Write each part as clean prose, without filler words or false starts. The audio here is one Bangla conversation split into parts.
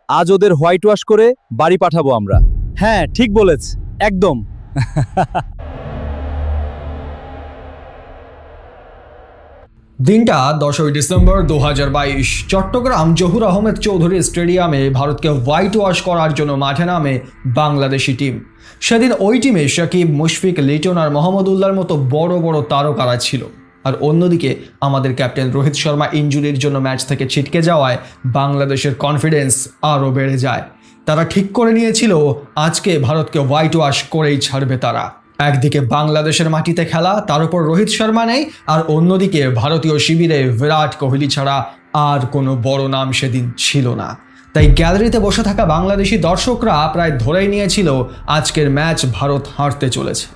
আজ ওদের হোয়াইট ওয়াশ করে বাড়ি পাঠাবো আমরা। হ্যাঁ ঠিক বলেছ, একদম। দিনটা 10ই ডিসেম্বর 2022। চট্টগ্রাম জহুর আহমেদ চৌধুরী স্টেডিয়ামে ভারতকে হোয়াইট ওয়াশ করার জন্য মাঠে নামে বাংলাদেশি টিম। সেদিন ওই টিমে সাকিব, মুশফিক, লিটন আর মোহাম্মদুল্লাহর মতো বড় বড় তারকারা ছিল। আর অন্যদিকে আমাদের ক্যাপ্টেন রোহিত শর্মা ইনজুরির জন্য ম্যাচ থেকে ছিটকে যাওয়ায় বাংলাদেশের কনফিডেন্স আরও বেড়ে যায়। তারা ঠিক করে নিয়েছিল আজকে ভারতকে হোয়াইট ওয়াশ করেই ছাড়বে তারা। একদিকে বাংলাদেশের মাটিতে খেলা, তার উপর রোহিত শর্মা নেই, আর অন্যদিকে ভারতীয় শিবিরে বিরাট কোহলি ছাড়া আর কোনো বড় নাম সেদিন ছিল না। তাই গ্যালারিতে বসে থাকা বাংলাদেশি দর্শকরা প্রায় ধরেই নিয়েছিল আজকের ম্যাচ ভারত হারতে চলেছে।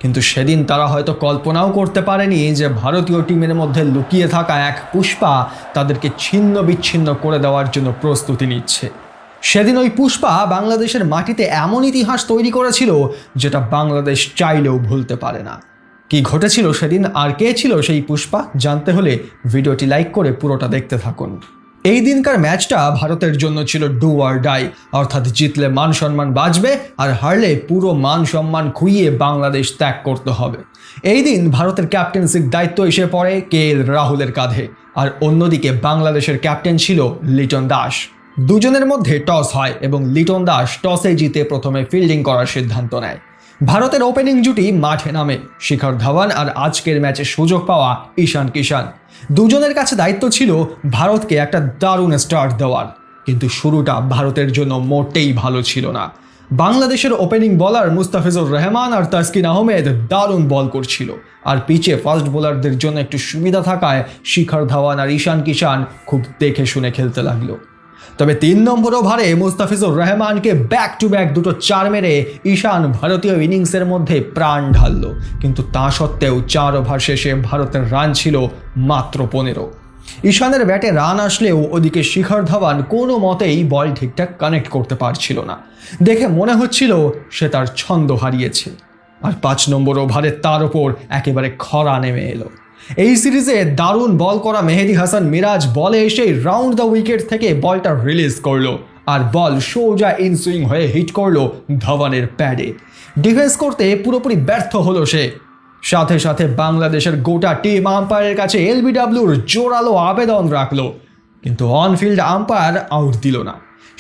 কিন্তু সেদিন তারা হয়তো কল্পনাও করতে পারেনি যে ভারতীয় টিমের মধ্যে লুকিয়ে থাকা এক পুষ্পা তাদেরকে ছিন্ন বিচ্ছিন্ন করে দেওয়ার জন্য প্রস্তুতি নিচ্ছে। সেদিন ওই পুষ্পা বাংলাদেশের মাটিতে এমন ইতিহাস তৈরি করেছিল যেটা বাংলাদেশ চাইলেও ভুলতে পারে না। কি ঘটেছিল সেদিন আর কে ছিল সেই পুষ্পা, জানতে হলে ভিডিওটি লাইক করে পুরোটা দেখতে থাকুন। এই দিনকার ম্যাচটা ভারতের জন্য ছিল ডু অর ডাই, অর্থাৎ জিতলে মান সম্মান বাঁচবে আর হারলে পুরো মান সম্মান খুইয়ে বাংলাদেশ ত্যাগ করতে হবে। এই দিন ভারতের ক্যাপ্টেন্সির দায়িত্ব এসে পড়ে KL রাহুলের কাঁধে, আর অন্যদিকে বাংলাদেশের ক্যাপ্টেন ছিল লিটন দাস। দুজনের মধ্যে টস হয় এবং লিটন দাস টসে জিতে প্রথমে ফিল্ডিং করার সিদ্ধান্ত নেয়। ভারতের ওপেনিং জুটি মাঠে নামে শিখর ধাওয়ান আর আজকের ম্যাচে সুযোগ পাওয়া ঈশান কিষান। দুজনের কাছে দায়িত্ব ছিল ভারতকে একটা দারুণ স্টার্ট দেওয়ার, কিন্তু শুরুটা ভারতের জন্য মোটেই ভালো ছিল না। বাংলাদেশের ওপেনিং বোলার মুস্তাফিজুর রহমান আর তাসকিন আহমেদ দারুণ বল করছিল, আর পিচে ফাস্ট বোলারদের জন্য একটু সুবিধা থাকায় শিখর ধাওয়ান আর ঈশান কিষান খুব দেখে শুনে খেলতে লাগলো। তবে 3 নম্বর ওভারে মুস্তাফিজুর রহমানকে ব্যাক টু ব্যাক দুটো 4 মেরে ঈশান ভারতীয় ইনিংসের মধ্যে প্রাণ ঢালল, কিন্তু তা সত্ত্বেও 4 ওভার শেষে ভারতের রান ছিল মাত্র 15। ঈশানের ব্যাটে রান আসলেও ওদিকে শিখর ধাওয়ান কোনো মতেই বল ঠিকঠাক কানেক্ট করতে পারছিল না। দেখে মনে হচ্ছিল সে তার ছন্দ হারিয়েছে। আর 5 নম্বর ওভারে তার ওপর একেবারে খরা নেমে এলো। এই সিরিজে দারুণ বল করা মেহেদী হাসান মিরাজ বলে এসে রাউন্ড দ্য উইকেট থেকে বলটা রিলিজ করলো, আর বল সোজা ইনসুইং হয়ে হিট করলো ধাওয়ানের প্যাডে। ডিফেন্স করতে পুরোপুরি ব্যর্থ হলো সে। সাথে সাথে বাংলাদেশের গোটা টিম আম্পায়ারের কাছে LBWর জোরালো আবেদন রাখলো, কিন্তু অনফিল্ড আম্পায়ার আউট দিল না।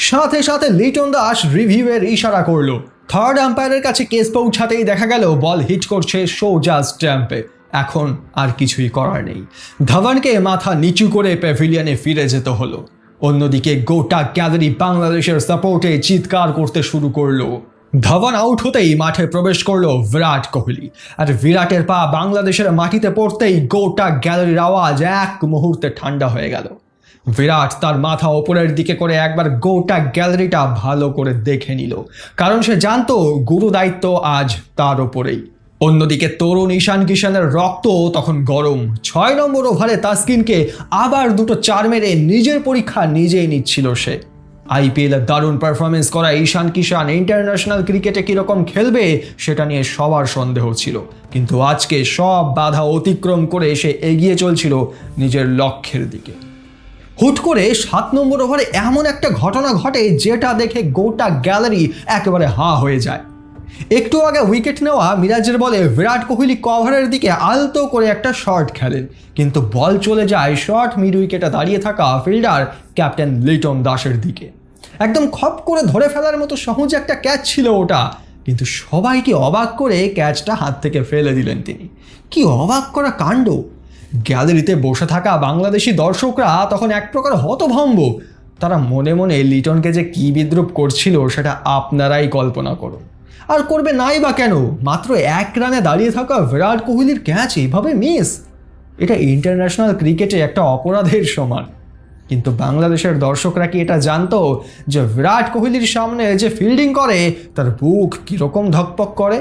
সাথে সাথে লিটন দাস রিভিউয়ের ইশারা করলো। থার্ড আম্পায়ারের কাছে কেস পৌঁছাতেই দেখা গেল বল হিট করছে সোজা স্ট্যাম্পে। এখন আর কিছুই করার নেই, ধাওয়ানকে মাথা নিচু করে প্যাভিলিয়নে ফিরে যেতে হলো। অন্যদিকে গোটা গ্যালারি বাংলাদেশের সাপোর্টে চিৎকার করতে শুরু করলো। ধাওয়ান আউট হতেই মাঠে প্রবেশ করলো বিরাট কোহলি, আর বিরাটের পা বাংলাদেশের মাটিতে পড়তেই গোটা গ্যালারির আওয়াজ এক মুহূর্তে ঠান্ডা হয়ে গেল। বিরাট তার মাথা ওপরের দিকে করে একবার গোটা গ্যালারিটা ভালো করে দেখে নিল, কারণ সে জানতো গুরু দায়িত্ব আজ তার ওপরেই। অন্যদিকে তরুণ ঈশান কিষানের রক্ত তখন গরম। 6 নম্বর ওভারে তাসকিনকে আবার দুটো 4 মেরে নিজের পরীক্ষা নিজেই নিচ্ছিল সে। IPL-এ দারুণ পারফরমেন্স করা ঈশান কিষান ইন্টারন্যাশনাল ক্রিকেটে কীরকম খেলবে সেটা নিয়ে সবার সন্দেহ ছিল, কিন্তু আজকে সব বাধা অতিক্রম করে সে এগিয়ে চলছিল নিজের লক্ষ্যের দিকে। হুট করে 7 নম্বর ওভারে এমন একটা ঘটনা ঘটে যেটা দেখে গোটা গ্যালারি একেবারে হাঁ হয়ে যায়। একটু আগে উইকেট নেওয়া মিরাজের বলে বিরাট কোহলি কভারের দিকে আলতো করে একটা শট খেলেন, কিন্তু বল চলে যায় শর্ট মিড উইকেটে দাঁড়িয়ে থাকা ফিল্ডার ক্যাপ্টেন লিটন দাসের দিকে। একদম খপ করে ধরে ফেলার মতো সহজ একটা ক্যাচ ছিল ওটা, কিন্তু সবাইকে অবাক করে ক্যাচটা হাত থেকে ফেলে দিলেন তিনি। কি অবাক করা কাণ্ড! গ্যালারিতে বসে থাকা বাংলাদেশি দর্শকরা তখন এক প্রকার হতভম্ব। তারা মনে মনে লিটনকে যে কী বিদ্রূপ করছিল সেটা আপনারাই কল্পনা করুন। আর করবে নাই বা কেন? মাত্র 1 রানে দাঁড়িয়ে থাকা বিরাট কোহলির ক্যাচ এইভাবে মিস, এটা ইন্টারন্যাশনাল ক্রিকেটে একটা অপরাধের সমান। কিন্তু বাংলাদেশের দর্শকরা কি এটা জানতো যে বিরাট কোহলির সামনে যে ফিল্ডিং করে তার বুক কীরকম ধকপক করে?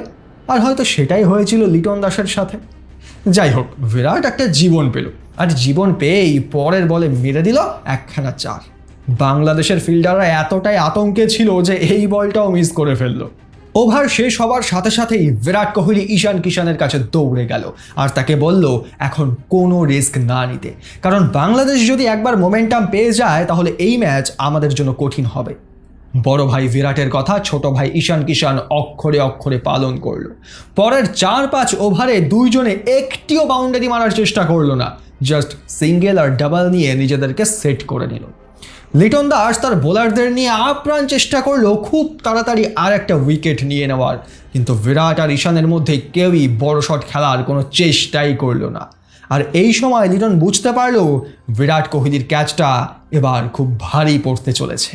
আর হয়তো সেটাই হয়েছিল লিটন দাসের সাথে। যাই হোক, বিরাট একটা জীবন পেল, আর জীবন পেয়েই পরের বলে মেরে দিল 1খানা 4। বাংলাদেশের ফিল্ডাররা এতটাই আতঙ্কে ছিল যে এই বলটাও মিস করে ফেললো। ওভার শেষ হবার সাথে সাথেই বিরাট কোহলি ঈশান কিষানের কাছে দৌড়ে গেল আর তাকে বলল এখন কোনো রিস্ক না নিতে, কারণ বাংলাদেশ যদি একবার মোমেন্টাম পেয়ে যায় তাহলে এই ম্যাচ আমাদের জন্য কঠিন হবে। বড় ভাই বিরাটের কথা ছোট ভাই ঈশান কিষান অক্ষরে অক্ষরে পালন করলো। পরের 4-5 ওভারে দুইজনে একটিও বাউন্ডারি মারার চেষ্টা করলো না, জাস্ট সিঙ্গেল আর ডাবল নিয়ে নিজেদেরকে সেট করে নিল। লিটন দাস তার বোলারদের নিয়ে আপ্রাণ চেষ্টা করলো খুব তাড়াতাড়ি আর একটা উইকেট নিয়ে নেওয়ার, কিন্তু বিরাট আর ঈশানের মধ্যে কেউই বড় শট খেলার কোনো চেষ্টাই করলো না। আর এই সময় লিটন বুঝতে পারলো বিরাট কোহলির ক্যাচটা এবার খুব ভারী পড়তে চলেছে।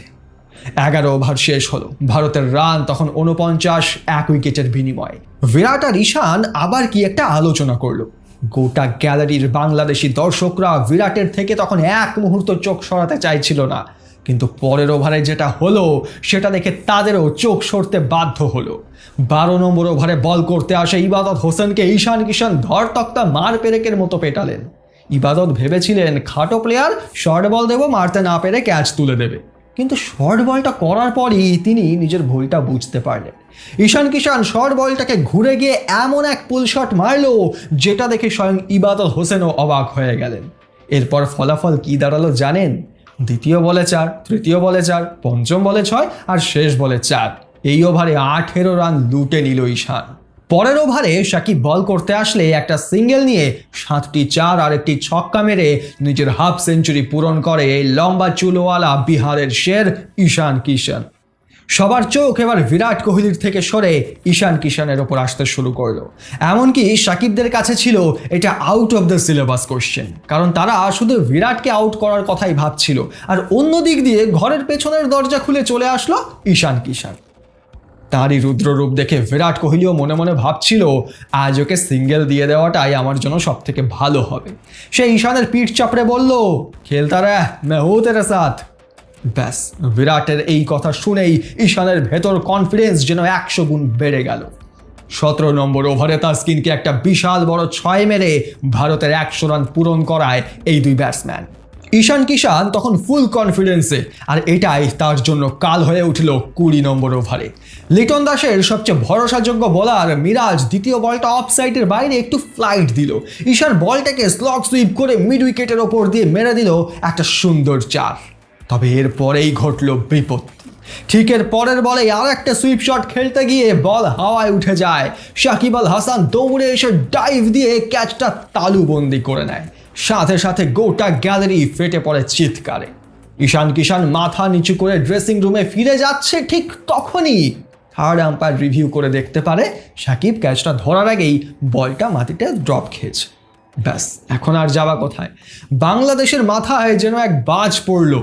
11 ওভার শেষ হলো, ভারতের রান তখন 49, 1 উইকেটের বিনিময়ে। বিরাট আর ঈশান আবার কি একটা আলোচনা করলো। গোটা গ্যালারির বাংলাদেশি দর্শকরা বিরাটের থেকে তখন এক মুহূর্ত চোখ সরাতে চাইছিল না, কিন্তু পরের ওভারে যেটা হলো সেটা দেখে তাদেরও চোখ সরতে বাধ্য হলো। 12 নম্বর ওভারে বল করতে আসে ইবাদত হোসেনকে ঈশান কিষান ধরতক্তা মার পেরেকের মতো পেটালেন। ইবাদত ভেবেছিলেন খাটো প্লেয়ার, শর্ট বল দেবো, মারতে না পেরে ক্যাচ তুলে দেবে, কিন্তু শর্ট বলটা করার পরই তিনি নিজের ভুলটা বুঝতে পারলেন। ঈশান কিষান শর্ট বলটাকে ঘুরে গিয়ে এমন এক পুল শট মারলো যেটা দেখে স্বয়ং ইবাদত হোসেনও অবাক হয়ে গেলেন। এরপর ফলাফল কি দাঁড়ালো জানেন? দ্বিতীয় বলে 4, তৃতীয় বলে 4, পঞ্চম বলে 6 আর শেষ বলে 4। এই ওভারে 18 রান লুটে নিল ঈশান। পরের ওভারে সাকিব বল করতে আসলে একটা সিঙ্গেল নিয়ে 7টি 4 আর একটি ছক্কা মেরে নিজের হাফ সেঞ্চুরি পূরণ করে এই লম্বা চুলওয়ালা বিহারের শের ঈশান কিষান। সবার চোখ এবার বিরাট কোহলির থেকে সরে ঈশান কিষানের ওপর আসতে শুরু করলো। এমনকি সাকিবদের কাছে ছিল এটা out of the syllabus question, কারণ তারা শুধু বিরাটকে আউট করার কথাই ভাবছিল, আর অন্য দিক দিয়ে ঘরের পেছনের দরজা খুলে চলে আসলো ঈশান কিষান। তারই রুদ্ররূপ দেখে বিরাট কোহলিও মনে মনে ভাবছিল আজ ওকে সিঙ্গেল দিয়ে দেওয়াটাই আমার জন্য সব থেকে ভালো হবে। সে ঈশানের পিঠ চাপড়ে বলল, খেলতা রহ, মে হুঁ তেরে সাথ। ব্যাস, বিরাটের এই কথা শুনেই ঈশানের ভেতর কনফিডেন্স যেন 100 গুণ বেড়ে গেল। 17 নম্বর ওভারে তাসকিনকে একটা বিশাল বড় 6 মেরে ভারতের 100 রান পূরণ করায় এই দুই ব্যাটসম্যান। ঈশান কিষান তখন ফুল কনফিডেন্সে, আর এটাই তার জন্য কাল হয়ে উঠল 20 নম্বর ওভারে। লিটন দাসের সবচেয়ে ভরসাযোগ্য বোলার মিরাজ দ্বিতীয় বলটা অফ সাইডের বাইরে একটু ফ্লাইট দিল। ঈশান বলটাকে স্লগ সুইপ করে মিড উইকেটের ওপর দিয়ে মেরে দিল একটা সুন্দর 4। তবে এরপরেই ঘটল বিপত্তি। ঠিক এর পরের বলে আর একটা সুইপ শট খেলতে গিয়ে বল হাওয়ায় উঠে যায়। সাকিব আল হাসান দৌড়ে এসে ডাইভ দিয়ে ক্যাচটা তালুবন্দি করে নেয়। সাথে সাথে গোটা গ্যালারি ফেটে পড়ে চিৎকারে। ঈশান কিষান মাথা নিচু করে ড্রেসিং রুমে ফিরে যাচ্ছে, ঠিক তখনই থার্ড আম্পায়ার রিভিউ করে দেখতে পারে সাকিব ক্যাচটা ধরার আগেই বলটা মাটিতে ড্রপ খেয়েছে। ব্যাস, এখন আর যাওয়া কোথায়? বাংলাদেশের মাথায় যেন এক বাজ পড়ল।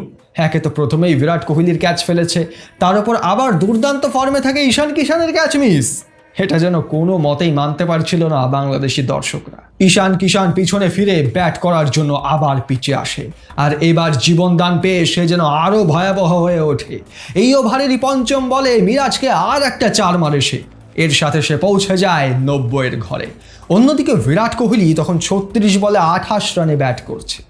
একে তো প্রথমেই বিরাট কোহলির ক্যাচ ফেলেছে, তার উপর আবার দুর্দান্ত ফর্মে থাকে ঈশান কিষানের ক্যাচ মিস। এটা যেন কোনো মতেই মানতে পারছিল না বাংলাদেশি দর্শকরা। ঈশান কিষান পিছনে ফিরে ব্যাট করার জন্য আবার পিচে আসে, আর এবার জীবনদান পেয়ে সে যেন আরও ভয়াবহ হয়ে ওঠে। এই ওভারেরই পঞ্চম বলে মিরাজকে আর একটা 4 মারে সে। এর সাথে সে পৌঁছে যায় 90-এর ঘরে। অন্যদিকে বিরাট কোহলি তখন 36 বলে 28 রানে ব্যাট করছে।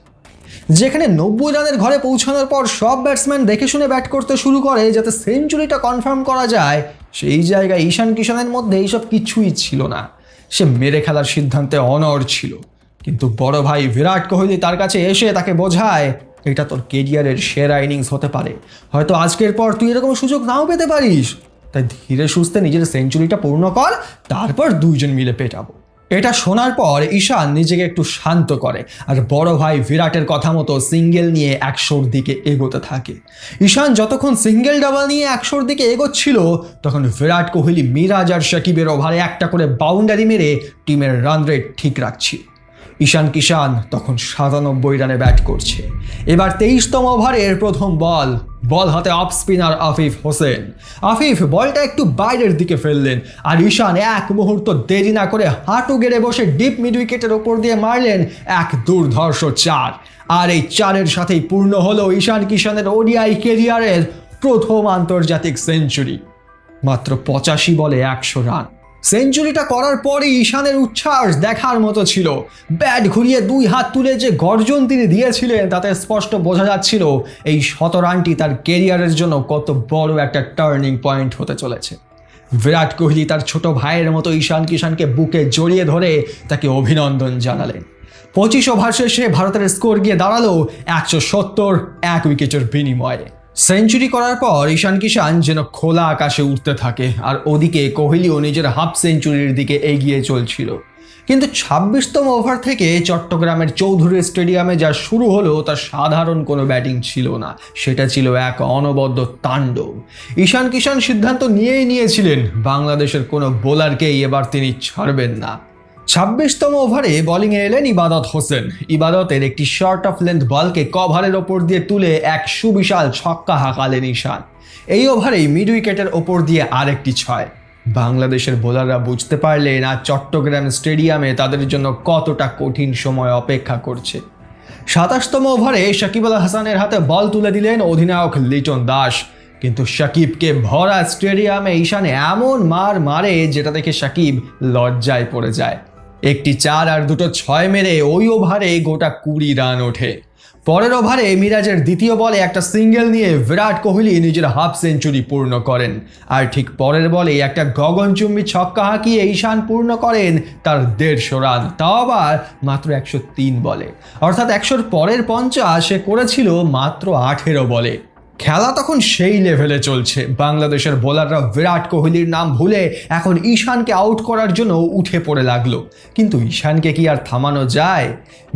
যেখানে 90 রানের ঘরে পৌঁছানোর পর সব ব্যাটসম্যান দেখে শুনে ব্যাট করতে শুরু করে যাতে সেঞ্চুরিটা কনফার্ম করা যায়, সেই জায়গায় ঈশান কিষানের মধ্যে এইসব কিছুই ছিল না। সে মেরে খেলার সিদ্ধান্তে অনড় ছিল, কিন্তু বড় ভাই বিরাট কোহলি তার কাছে এসে তাকে বোঝায় এটা তোর কেরিয়ারের সেরা ইনিংস হতে পারে, হয়তো আজকের পর তুই এরকম সুযোগ নাও পেতে পারিস, তাই ধীরে সুস্থে নিজের সেঞ্চুরিটা পূর্ণ কর, তারপর দুইজন মিলে পেটাবো। এটা শোনার পর ঈশান নিজেকে একটু শান্ত করে আর বড় ভাই বিরাটের কথা মতো সিঙ্গেল নিয়ে 100-র দিকে এগোতে থাকে। ঈশান যতক্ষণ সিঙ্গেল ডাবল নিয়ে 100-র দিকে এগোচ্ছিল, তখন বিরাট কোহলি মিরাজ আর সাকিবের ওভারে একটা করে বাউন্ডারি মেরে টিমের রান রেট ঠিক রাখছিল। ঈশান কিষান তখন 97 রানে ব্যাট করছে। এবার 23তম ওভারের প্রথম বল হাতে অফ স্পিনার আফিফ হোসেন। আফিফ বলটা একটু বাইরের দিকে ফেললেন, আর ঈশান এক মুহূর্ত দেরি না করে হাঁটু গেড়ে বসে ডিপ মিড উইকেটের ওপর দিয়ে মারলেন এক দুর্ধর্ষ 4। আর এই 4-এর সাথেই পূর্ণ হলো ঈশান কিষানের ওডিআই কেরিয়ারের প্রথম আন্তর্জাতিক সেঞ্চুরি। মাত্র 85 বলে 100 রান। সেঞ্চুরিটা করার পরই ঈশানের উচ্ছ্বাস দেখার মতো ছিল। ব্যাট ঘুরিয়ে 2 হাত তুলে যে গর্জন তিনি দিয়েছিলেন তাতে স্পষ্ট বোঝা যাচ্ছিল এই 100 রানটি তার কেরিয়ারের জন্য কত বড় একটা টার্নিং পয়েন্ট হতে চলেছে। বিরাট কোহলি তার ছোট ভাইয়ের মতো ঈশান কিষানকে বুকে জড়িয়ে ধরে তাকে অভিনন্দন জানালেন। 25 ওভার শেষে ভারতের স্কোর গিয়ে দাঁড়ালো 170, 1 উইকেটের বিনিময়ে। সেঞ্চুরি করার পর ঈশান কিষান যেন খোলা আকাশে উঠতে থাকে, আর ওদিকে কোহলিও নিজের হাফ সেঞ্চুরির দিকে এগিয়ে চলছিল। কিন্তু 26তম ওভার থেকে চট্টগ্রামের চৌধুরী স্টেডিয়ামে যা শুরু হলো তা সাধারণ কোনো ব্যাটিং ছিল না, সেটা ছিল এক অনবদ্য তাণ্ডব। ঈশান কিষান সিদ্ধান্ত নিয়েছিলেন বাংলাদেশের কোনো বোলারকেই এবার তিনি ছাড়বেন না। 26তম ওভারে বোলিংয়ে এলেন ইবাদত হোসেন। ইবাদতের একটি শর্ট অফ লেন্থ বলকে কভারের ওপর দিয়ে তুলে এক সুবিশাল ছক্কা হাঁকালেন ঈশান। এই ওভারেই মিড উইকেটের ওপর দিয়ে আরেকটি 6। বাংলাদেশের বোলাররা বুঝতে পারলেন আর চট্টগ্রাম স্টেডিয়ামে তাদের জন্য কতটা কঠিন সময় অপেক্ষা করছে। 27তম ওভারে সাকিব আল হাসানের হাতে বল তুলে দিলেন অধিনায়ক লিটন দাস, কিন্তু সাকিবকে ভরা স্টেডিয়ামে ঈশান এমন মারে যেটা দেখে সাকিব লজ্জায় পড়ে যায়। একটি 4 আর দুটো 6 মেরে ওই ওভারে গোটা 20 রান ওঠে। পরের ওভারে মিরাজের দ্বিতীয় বলে একটা সিঙ্গেল নিয়ে বিরাট কোহলি নিজের হাফ সেঞ্চুরি পূর্ণ করেন, আর ঠিক পরের বলে একটা গগনচুম্বী ছক্কা হাঁকিয়ে ঈশান পূর্ণ করেন তার 150 রান, তাও আবার মাত্র 103 বলে। অর্থাৎ 100-র পরের 50 সে করেছিল মাত্র 18 বলে। খেলা তখন সেই লেভেলে চলছে। বাংলাদেশের বোলাররা বিরাট কোহলির নাম ভুলে এখন ঈশানকে আউট করার জন্য উঠে পড়ে লাগলো, কিন্তু ঈশানকে কি আর থামানো যায়?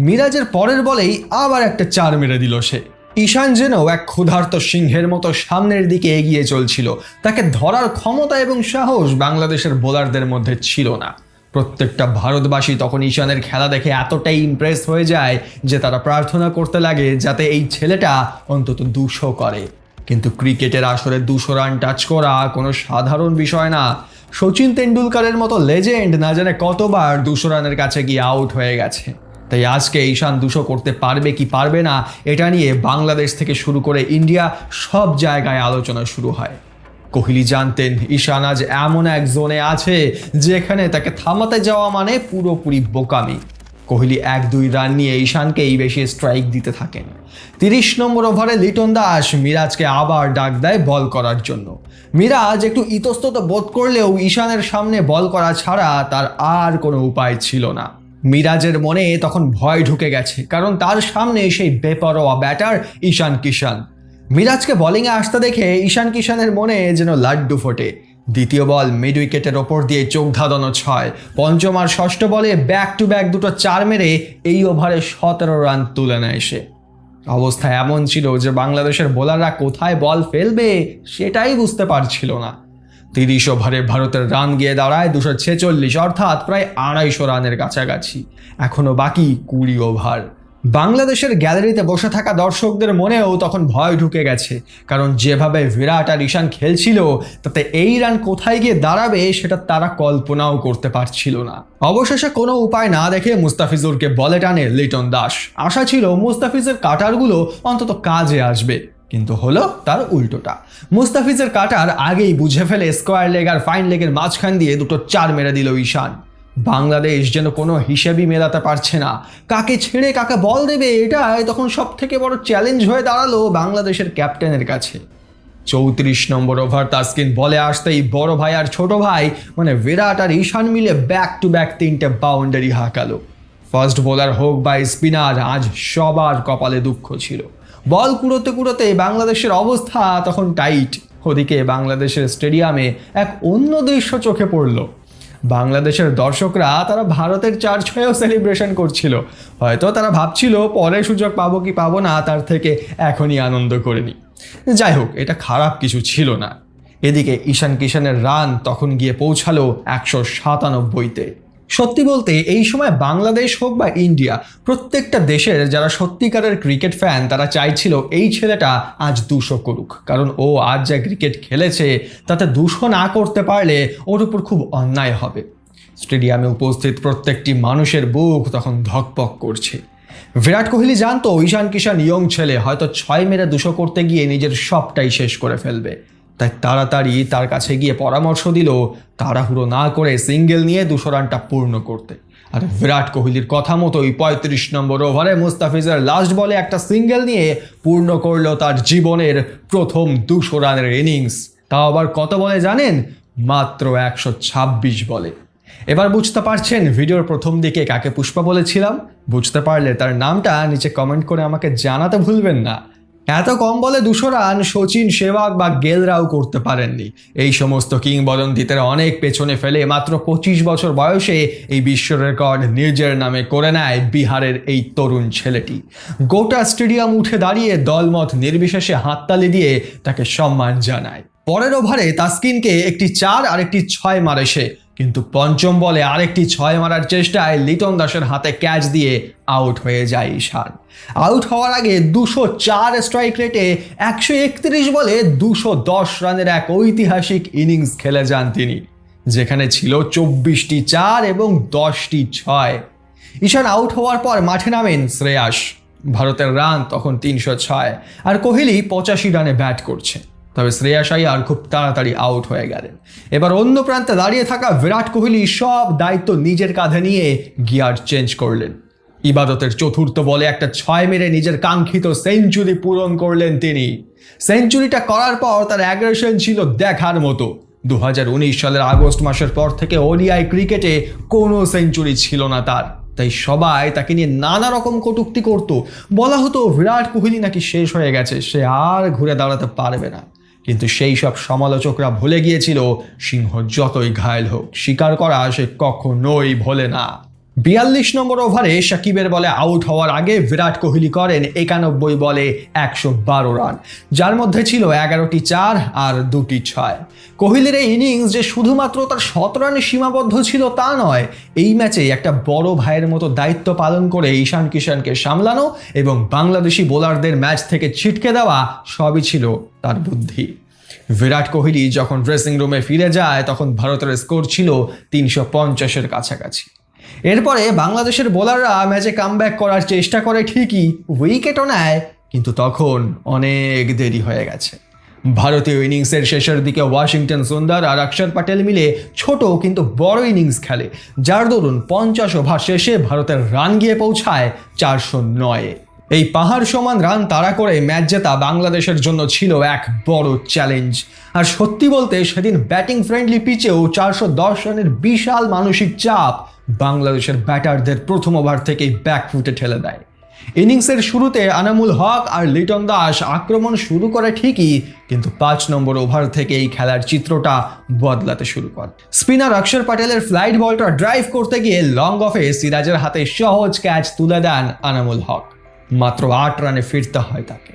মিরাজের পরের বলেই আবার একটা 4 মেরে দিল সে। ঈশান যেন এক ক্ষুধার্ত সিংহের মতো সামনের দিকে এগিয়ে চলছিল। তাকে ধরার ক্ষমতা এবং সাহস বাংলাদেশের বোলারদের মধ্যে ছিল না। প্রত্যেকটা ভারতবাসী তখন ঈশানের খেলা দেখে এতটাই ইমপ্রেস হয়ে যায় যে তারা প্রার্থনা করতে লাগে যাতে এই ছেলেটা অন্তত 200 করে। কিন্তু ক্রিকেটের আসরে 200 রান টাচ করা কোনো সাধারণ বিষয় না। সচিন তেন্ডুলকরের মতো লেজেন্ড না জানে কতবার 200 রানের কাছে গিয়ে আউট হয়ে গেছে। তাই আজকে ঈশান 200 করতে পারবে কি পারবে না এটা নিয়ে বাংলাদেশ থেকে শুরু করে ইন্ডিয়া সব জায়গায় আলোচনা শুরু হয়। কোহলি জানতেন ঈশান আজ এমন এক জোনে আছে যেখানে তাকে থামাতে যাওয়া মানে পুরোপুরি বোকামি। কোহলি 1-2 রান নিয়ে ঈশানকেই বেশি স্ট্রাইক দিতে থাকেন। 30 নম্বর ওভারে লিটন দাস মিরাজকে আবার ডাক দেয় বল করার জন্য। মিরাজ একটু ইতস্তত বোধ করলেও ঈশানের সামনে বল করা ছাড়া তার আর কোনো উপায় ছিল না। মিরাজের মনে তখন ভয় ঢুকে গেছে, কারণ তার সামনে সেই বেপরোয়া ব্যাটার ঈশান কিষান। মিরাজকে বোলিংয়ে আসতে দেখে ঈশান কিষানের মনে যেন লাড্ডু ফোটে। দ্বিতীয় বল মিড উইকেটের ওপর দিয়ে চোখ ধাঁধানো 6। পঞ্চম আর ষষ্ঠ বলে ব্যাক টু ব্যাক দুটো 4 মেরে এই ওভারে 17 রান তুলে নেয় সে। অবস্থা এমন ছিল যে বাংলাদেশের বোলাররা কোথায় বল ফেলবে সেটাই বুঝতে পারছিল না। 30 ওভারে ভারতের রান গিয়ে দাঁড়ায় 246, অর্থাৎ প্রায় 250 রানের কাছাকাছি। এখনো বাকি 20 ওভার। বাংলাদেশের গ্যালারিতে বসে থাকা দর্শকদের মনেও তখন ভয় ঢুকে গেছে, কারণ যেভাবে বিরাট আর ঈশান খেলছিল তাতে এই রান কোথায় গিয়ে দাঁড়াবে সেটা তারা কল্পনাও করতে পারছিল না। অবশেষে কোনো উপায় না দেখে মুস্তাফিজুরকে বলে টানে লিটন দাস। আশা ছিল মুস্তাফিজের কাটারগুলো অন্তত কাজে আসবে, কিন্তু হলো তার উল্টোটা। মুস্তাফিজের কাটার আগেই বুঝে ফেলে স্কোয়ার লেগ আর ফাইন লেগের মাঝখান দিয়ে দুটো 4 মেরে দিল ঈশান। বাংলাদেশ যেন কোনো হিসেবই মেলাতে পারছে না, কাকে ছেড়ে কাকে বল দেবে এটাই তখন সব থেকে বড় চ্যালেঞ্জ হয়ে দাঁড়ালো বাংলাদেশের ক্যাপ্টেনের কাছে। 34 নম্বর ওভার তাসকিন বলে আসতেই বড় ভাই আর ছোট ভাই মানে বিরাট আর ঈশান মিলে ব্যাক টু ব্যাক 3টে বাউন্ডারি হাঁকালো। ফার্স্ট বোলার হোক বা স্পিনার, আজ সবার কপালে দুঃখ ছিল। বল কুড়োতে বাংলাদেশের অবস্থা তখন টাইট। ওদিকে বাংলাদেশের স্টেডিয়ামে এক অন্য দৃশ্য চোখে পড়ল। বাংলাদেশের দর্শকরা তারা ভারতের 4-6 সেলিব্রেশন করছিল। হয়তো তারা ভাবছিল পরে সুযোগ পাবো কি পাবো না, তার থেকে এখনই আনন্দ করে নি। যাই হোক, এটা খারাপ কিছু ছিল না। এদিকে ঈশান কিষানের রান তখন গিয়ে পৌঁছালো 197-তে। সত্যি বলতে এই সময় বাংলাদেশ হোক বা ইন্ডিয়া, প্রত্যেকটা দেশের যারা সত্যিকারের ক্রিকেট ফ্যান তারা চাইছিল এই ছেলেটা আজ 200 করুক, কারণ ও আজ যা ক্রিকেট খেলেছে তাতে 200 না করতে পারলে ওর উপর খুব অন্যায় হবে। স্টেডিয়ামে উপস্থিত প্রত্যেকটি মানুষের বুক তখন ধকপক করছে। বিরাট কোহলি জানতো ঈশান কিষান ইয়ং ছেলে, হয়তো 6 মেরে 200 করতে গিয়ে নিজের সবটাই শেষ করে ফেলবে। তাই তাড়াতাড়ি তার কাছে গিয়ে পরামর্শ দিল তাড়াহুড়ো না করে সিঙ্গেল নিয়ে 200 রানটা পূর্ণ করতে। আর বিরাট কোহলির কথা মতোই 35 নম্বর ওভারে মুস্তাফিজের লাস্ট বলে একটা সিঙ্গেল নিয়ে পূর্ণ করলো তার জীবনের প্রথম 200 রানের ইনিংস। তাও আবার কত বলে জানেন? মাত্র 126 বলে। এবার বুঝতে পারছেন ভিডিওর প্রথম দিকে কাকে পুষ্পা বলেছিলাম? বুঝতে পারলে তার নামটা নিচে কমেন্ট করে আমাকে জানাতে ভুলবেন না। এত কম বলে 200 রান সচিন, সেহবাগ বা গেলরাও করতে পারেননি। এই সমস্ত কিংবদন্তিদের অনেক পেছনে ফেলে মাত্র 25 বছর বয়সে এই বিশ্ব রেকর্ড নিজের নামে করে নেয় বিহারের এই তরুণ ছেলেটি। গোটা স্টেডিয়াম উঠে দাঁড়িয়ে দলমত নির্বিশেষে হাততালি দিয়ে তাকে সম্মান জানায়। পরের ওভারে তাসকিনকে একটি 4 আর একটি 6 মারে সে, কিন্তু পঞ্চম বলে আরেকটি 6 মারার চেষ্টায় লিটন দাসের হাতে ক্যাচ দিয়ে আউট হয়ে যায় ঈশান। আউট হওয়ার আগে 204 স্ট্রাইক রেটে 131 বলে 210 রানের এক ঐতিহাসিক ইনিংস খেলে যান তিনি, যেখানে ছিল 24টি 4 এবং 10টি 6। ঈশান আউট হওয়ার পর মাঠে নামেন শ্রেয়াস। ভারতের রান তখন 306 আর কোহলি 85 রানে ব্যাট করছে। তবে শ্রেয়াস আইয়ার খুব তাড়াতাড়ি আউট হয়ে গেলেন। এবার অন্য প্রান্তে দাঁড়িয়ে থাকা বিরাট কোহলি সব দায়িত্ব নিজের কাঁধে নিয়ে গিয়ার চেঞ্জ করলেন। ইবাদতের চতুর্থ বলে একটা 6 মেরে নিজের কাঙ্ক্ষিত সেঞ্চুরি পূরণ করলেন তিনি। সেঞ্চুরিটা করার পর তার অ্যাগ্রেশন ছিল দেখার মতো। 2019 সালের আগস্ট মাসের পর থেকে ওডিআই ক্রিকেটে কোনো সেঞ্চুরি ছিল না তার, তাই সবাই তাকে নিয়ে নানা রকম কটূক্তি করত। বলা হতো বিরাট কোহলি নাকি শেষ হয়ে গেছে, সে আর ঘুরে দাঁড়াতে পারবে না। কিন্তু সেই সব সমালোচকরা ভুলে গিয়েছিল সিংহ যতই ঘায়েল হোক, স্বীকার করা সে কখনোই ভোলে না। 42 নম্বর ওভারে সাকিবের বলে আউট হওয়ার আগে বিরাট কোহলি করেন 91 বলে 112 রান, যার মধ্যে ছিল 11টি 4 আর 2টি 6। কোহলির এই ইনিংস যে শুধুমাত্র তার 17 রানে সীমাবদ্ধ ছিল তা নয়, এই ম্যাচে একটা বড় ভাইয়ের মতো দায়িত্ব পালন করে ঈশান কিষানকে সামলানো এবং বাংলাদেশি বোলারদের ম্যাচ থেকে ছিটকে দেওয়া সবই ছিল তার বুদ্ধি। বিরাট কোহলি যখন ড্রেসিং রুমে ফিরে যায় তখন ভারতের স্কোর ছিল 350-এর কাছাকাছি। এরপরে বাংলাদেশের বোলাররা ম্যাচে কামব্যাক করার চেষ্টা করে ঠিকই, উইকেটও নেয়, কিন্তু তখন অনেক দেরি হয়ে গেছে। ভারতীয় ইনিংসের শেষের দিকে ওয়াশিংটন সুন্দর আর অক্ষর প্যাটেল মিলে ছোট কিন্তু বড় ইনিংস খেলে, যার দরুন 50 ওভার শেষে ভারতের রান গিয়ে পৌঁছায় 409-এ। এই পাহাড় সমান রান তাড়া করে ম্যাচ জেতা বাংলাদেশের জন্য ছিল এক বড় চ্যালেঞ্জ। আর সত্যি বলতে সেদিন ব্যাটিং ফ্রেন্ডলি পিচেও 410 রানের বিশাল মানসিক চাপ বাংলাদেশের ব্যাটারদের প্রথম ওভার থেকেই ব্যাকফুটে ঠেলে দেয়। ইনিংসের শুরুতে আনামুল হক আর লিটন দাস আক্রমণ শুরু করে ঠিকই, কিন্তু 5 নম্বর ওভার থেকে এই খেলার চিত্রটা বদলাতে শুরু করে। স্পিনার অক্ষর প্যাটেলের ফ্লাইট বলটা ড্রাইভ করতে গিয়ে লং অফে সিরাজের হাতে সহজ ক্যাচ তুলে দেন আনামুল হক। মাত্র 8 রানে ফিরতে হয় তাকে।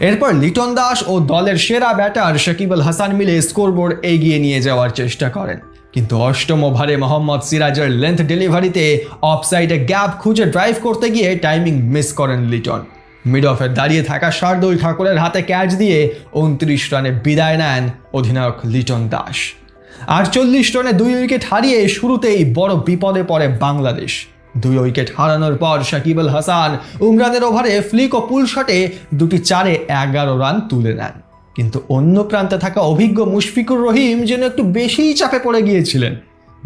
এরপর লিটন দাস ও দলের সেরা ব্যাটার সাকিব আল হাসান মিলে স্কোরবোর্ড এগিয়ে নিয়ে যাওয়ার চেষ্টা করেন, কিন্তু 8ম ওভারে মোহাম্মদ সিরাজের লেন্থ ডেলিভারিতে অফসাইডে গ্যাপ খুঁজে ড্রাইভ করতে গিয়ে টাইমিং মিস করেন লিটন। মিড অফে দাঁড়িয়ে থাকা শার্দুল ঠাকুরের হাতে ক্যাচ দিয়ে 29 রানে বিদায় নেন অধিনায়ক লিটন দাস। 48 রানে 2 উইকেট হারিয়ে শুরুতেই বড় বিপদে পড়ে বাংলাদেশ। 2 উইকেট হারানোর পর সাকিব আল হাসান উমরানের ওভারে ফ্লিক ও পুল শটে 2টি 4-এ 11 রান তুলে নেন। কিন্তু অন্য প্রান্তে থাকা অভিজ্ঞ মুশফিকুর রহিম যেন একটু বেশিই চাপে পড়ে গিয়েছিলেন।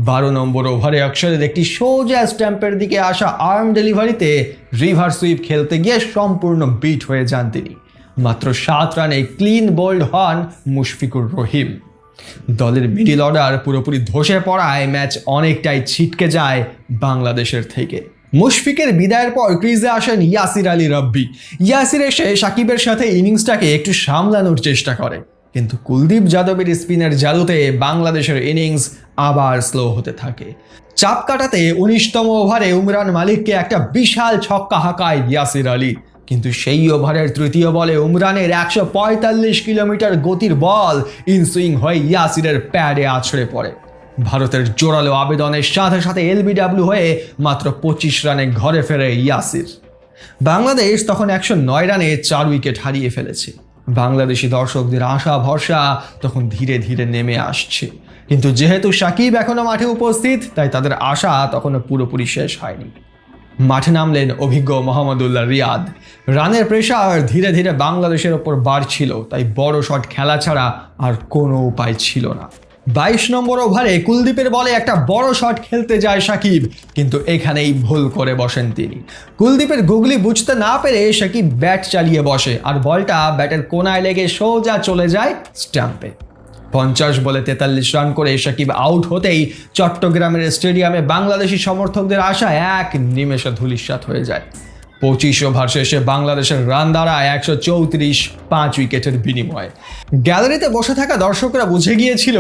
12 নম্বর ওভারে অক্ষরের একটি সোজা স্ট্যাম্পের দিকে আসা আর্ম ডেলিভারিতে রিভার সুইপ খেলতে গিয়ে সম্পূর্ণ বিট হয়ে যান তিনি। মাত্র 7 রানে ক্লিন বোল্ড হন মুশফিকুর রহিম। দলের মিডল অর্ডার পুরোপুরি ধসে পড়ায় ম্যাচ অনেকটাই ছিটকে যায় বাংলাদেশের থেকে। মুশফিকের বিদায়ের পর ক্রিজে আসেন ইয়াসির আলী রাব্বি। ইয়াসির এসে সাকিবের সাথে ইনিংসটাকে একটু সামলানোর চেষ্টা করে, কিন্তু কুলদীপ যাদবের স্পিনের জাদুতে বাংলাদেশের ইনিংস আবার স্লো হতে থাকে। চাপ কাটাতে 19তম ওভারে উমরান মালিককে একটা বিশাল ছক্কা হাঁকায় ইয়াসির আলী, কিন্তু সেই ওভারের 3য় বলে উমরানের 145 কিলোমিটার গতির বল ইনসুইং হয়ে ইয়াসিরের প্যাডে আছড়ে পড়ে। ভারতের জোরালো আবেদনের সাথে সাথে এলবিডব্লিউ হয়ে মাত্র 25 রানে ঘরে ফেরে ইয়াসির। বাংলাদেশ তখন 109 রানে 4 উইকেট হারিয়ে ফেলেছে। বাংলাদেশি দর্শকদের আশা ভরসা তখন ধীরে ধীরে নেমে আসছে, কিন্তু যেহেতু সাকিব এখনো মাঠে উপস্থিত তাই তাদের আশা তখনও পুরোপুরি শেষ হয়নি। মাঠে নামলেন অভিজ্ঞ মোহাম্মদুল্লাহ রিয়াদ। রানের প্রেশার ধীরে ধীরে বাংলাদেশের ওপর বাড়ছিল, তাই বড় শট খেলা ছাড়া আর কোনো উপায় ছিল না। 22 নম্বর ওভারে কুলদীপের বলে একটা বড় শট খেলতে যায় সাকিব, কিন্তু এখানেই ভুল করে বসেন তিনি। কুলদীপের গুগলি বুঝতে না পেরে সাকিব ব্যাট চালিয়ে বসে আর বলটা ব্যাটের কোনায় লেগে সোজা চলে যায় স্ট্যাম্পে। 50 বলে 43 রান করে সাকিব আউট হতেই চট্টগ্রামের স্টেডিয়ামে বাংলাদেশি সমর্থকদের আশা এক নিমেষে ধূলিসাৎ হয়ে যায়। 25 ওভার শেষে বাংলাদেশের রান দাঁড়ায় 134, 5 উইকেটের বিনিময়ে। গ্যালারিতে বসে থাকা দর্শকরা বুঝে গিয়েছিল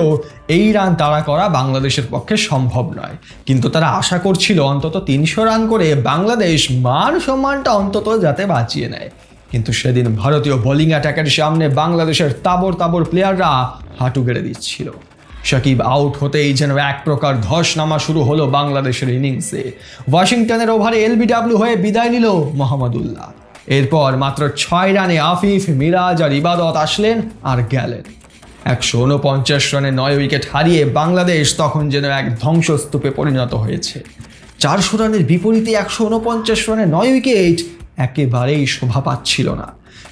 এই রান তাড়া করা বাংলাদেশের পক্ষে সম্ভব নয়, কিন্তু তারা আশা করছিল অন্তত 300 রান করে বাংলাদেশ মান সম্মানটা অন্তত যাতে বাঁচিয়ে নেয়। কিন্তু সেদিন ভারতীয় বোলিং অ্যাটাকের সামনে বাংলাদেশের তাবড় তাবড় প্লেয়াররা হাঁটু গেড়ে দিচ্ছিল। শাকিব আউট হতেই যেন এক প্রকার ধস নামা শুরু হলো বাংলাদেশের ইনিংসে। ওয়াশিংটনের ওভারে এলবিডব্লিউ হয়ে বিদায় নিল মোহাম্মদুল্লাহ। এরপর মাত্র 6 রানে আফিফ, মিরাজ আর ইবাদত আসলেন আর গেলেন। 149 রানে 9 উইকেট হারিয়ে বাংলাদেশ তখন যেন এক ধ্বংসস্তূপে পরিণত হয়েছে। 400 রানের বিপরীতে 149 রানে 9 উইকেট একেবারেই শোভা পাচ্ছিল না।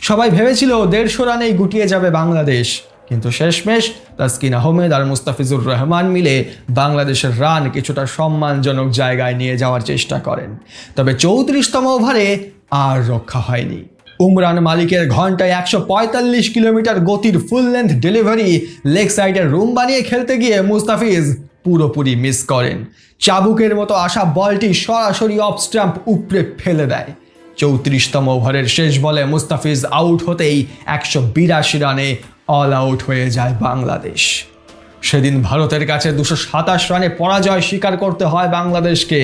সবাই ভেবেছিল 150 রানেই গুটিয়ে যাবে বাংলাদেশ, কিন্তু শেষমেশ তাসকিন আহমেদ আর মুস্তাফিজুর রহমান মিলে বাংলাদেশের রান কিছুটা সম্মানজনক জায়গায় নিয়ে যাওয়ার চেষ্টা করেন। তবে 34তম ওভারে আর রক্ষা হয়নি। উমরান মালিকের ঘন্টায় 145 কিলোমিটার গতির ফুল লেন্থ ডেলিভারি লেগ সাইডের রুম বানিয়ে খেলতে গিয়ে মুস্তাফিজ পুরোপুরি মিস করেন। চাবুকের মতো আসা বলটি সরাসরি অফ স্টাম্প উপড়ে ফেলে দেয়। 34তম ওভারের শেষ বলে মুস্তাফিজ আউট হতেই 182 রানে অল আউট হয়ে যায় বাংলাদেশ। সেদিন ভারতের কাছে 227 রানে পরাজয় স্বীকার করতে হয় বাংলাদেশকে।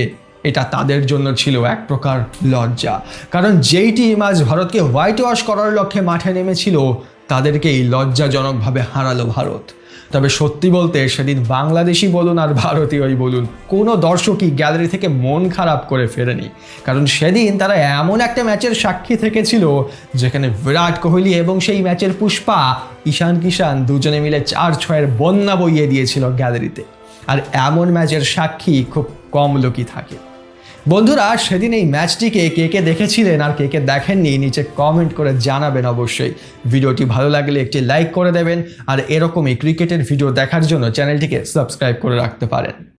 এটা তাদের জন্য ছিল এক প্রকার লজ্জা, কারণ যেই টিম আজ ভারতকে হোয়াইট ওয়াশ করার লক্ষ্যে মাঠে নেমেছিল তাদেরকেই লজ্জাজনকভাবে হারালো ভারত। তবে সত্যি বলতে সেদিন বাংলাদেশি বলুন আর ভারতীয়ই বলুন, কোনো দর্শকই গ্যালারি থেকে মন খারাপ করে ফেরেনি, কারণ সেদিন তারা এমন একটা ম্যাচের সাক্ষী থেকেছিল যেখানে বিরাট কোহলি এবং সেই ম্যাচের পুষ্পা ঈশান কিষান দুজনে মিলে 4-6-এর বন্যা বইয়ে দিয়েছিল গ্যালারিতে। আর এমন ম্যাচের সাক্ষী খুব কম লোকই থাকে। বন্ধুরা, সেদিন এই ম্যাচটিকে কে কে দেখেছিলেন আর কে কে দেখেননি নিচে কমেন্ট করে জানাবেন অবশ্যই। ভিডিওটি ভালো লাগলে একটি লাইক করে দেবেন, আর এরকমই ক্রিকেটের ভিডিও দেখার জন্য চ্যানেলটিকে সাবস্ক্রাইব করে রাখতে পারেন।